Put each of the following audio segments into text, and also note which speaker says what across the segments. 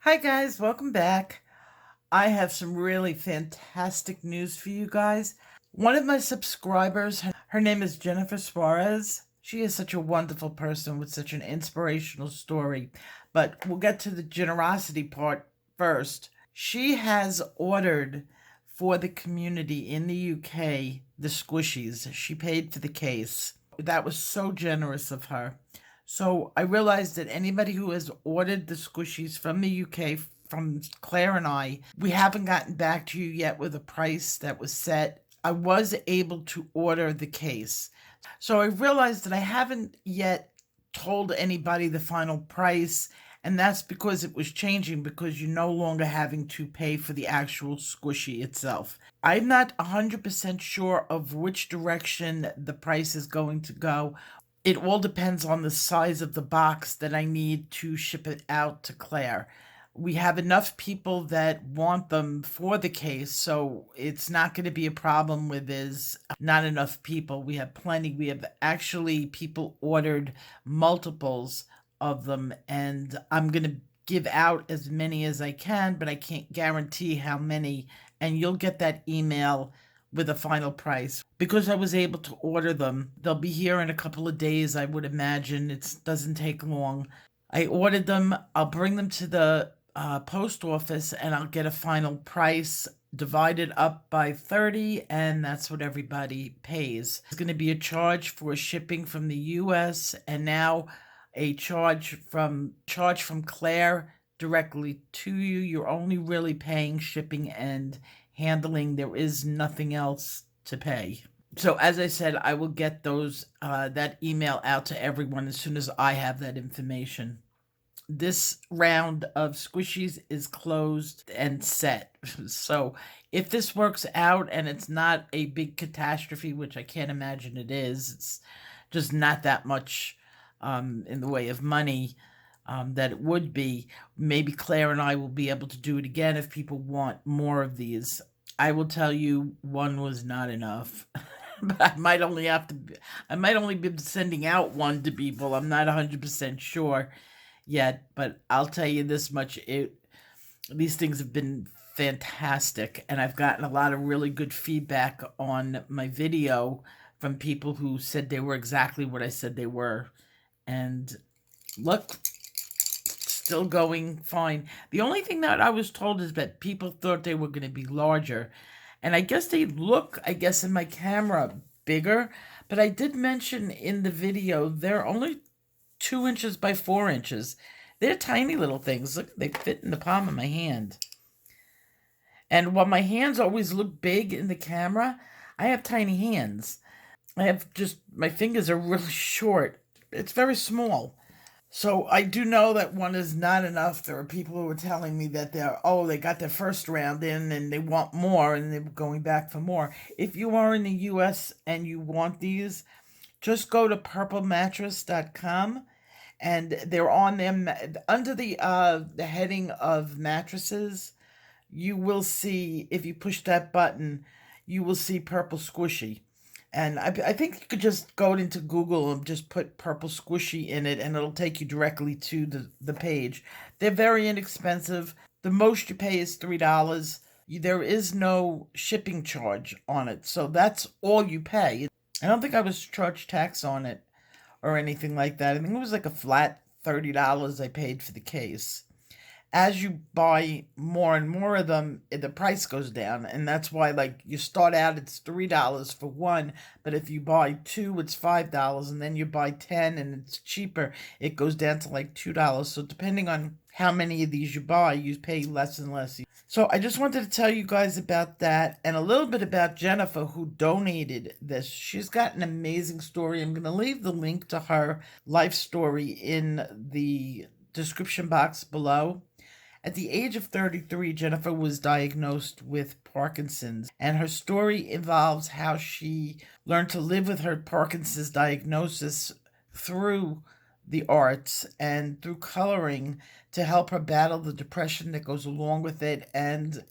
Speaker 1: Hi guys, welcome back. I have some really fantastic news for you guys. One of my subscribers, her name is Jennifer Suarez. She is such a wonderful person with such an inspirational story. But we'll get to the generosity part first. She has ordered for the community in the UK the squishies. She paid for the case. That was so generous of her. So I realized that anybody who has ordered the squishies from the UK, from Claire and I, we haven't gotten back to you yet with a price that was set. I was able to order the case. So I realized that I haven't yet told anybody the final price, and that's because it was changing because you're no longer having to pay for the actual squishy itself. I'm not 100% sure of which direction the price is going to go. It all depends on the size of the box that I need to ship it out to Claire. We have enough people that want them for the case, so it's not going to be a problem with is not enough people. We have plenty. We have actually people ordered multiples of them, and I'm going to give out as many as I can, but I can't guarantee how many. And you'll get that email with a final price. Because I was able to order them, they'll be here in a couple of days, I would imagine. It doesn't take long. I ordered them. I'll bring them to the post office and I'll get a final price divided up by 30, and that's what everybody pays. There's going to be a charge for shipping from the US, and now a charge from Claire directly to you. You're only really paying shipping and handling. There is nothing else to pay. So as I said, I will get those that email out to everyone as soon as I have that information. This round of squishies is closed and set. So if this works out and it's not a big catastrophe, which I can't imagine it is, it's just not that much in the way of money that it would be. Maybe Claire and I will be able to do it again if people want more of these. I will tell you, one was not enough. But I might only be sending out one to people. I'm not 100% sure yet, but I'll tell you this much: these things have been fantastic, and I've gotten a lot of really good feedback on my video from people who said they were exactly what I said they were. And look, still going fine. The only thing that I was told is that people thought they were going to be larger, and I guess they look, in my camera, bigger, but I did mention in the video they're only 2 inches by 4 inches. They're tiny little things. Look, they fit in the palm of my hand. And while my hands always look big in the camera, I have tiny hands. My fingers are really short. It's very small. So I do know that one is not enough. There are people who are telling me that they got their first round in and they want more and they're going back for more. If you are in the US and you want these, just go to purplemattress.com, and they're on them under the heading of mattresses. You will see, if you push that button, you will see Purple Squishy. And I think you could just go into Google and just put Purple Squishy in it, and it'll take you directly to the page. They're very inexpensive. The most you pay is $3. There is no shipping charge on it, so that's all you pay. I don't think I was charged tax on it or anything like that. I think it was like a flat $30 I paid for the case. As you buy more and more of them, the price goes down, and that's why, like, you start out, it's $3 for one, but if you buy two, it's $5, and then you buy 10 and it's cheaper, it goes down to like $2. So depending on how many of these you buy, you pay less and less. So I just wanted to tell you guys about that, and a little bit about Jennifer, who donated this. She's got an amazing story. I'm going to leave the link to her life story in the description box below. At the age of 33, Jennifer was diagnosed with Parkinson's, and her story involves how she learned to live with her Parkinson's diagnosis through the arts and through coloring to help her battle the depression that goes along with it, and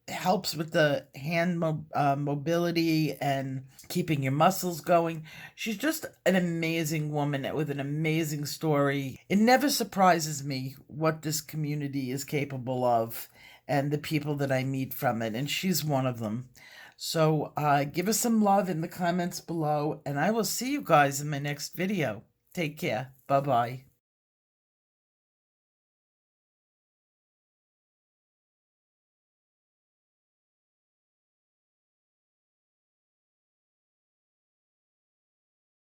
Speaker 1: helps with the hand mobility and keeping your muscles going. She's just an amazing woman with an amazing story. It never surprises me what this community is capable of and the people that I meet from it, and she's one of them. So give us some love in the comments below, and I will see you guys in my next video. Take care. Bye-bye.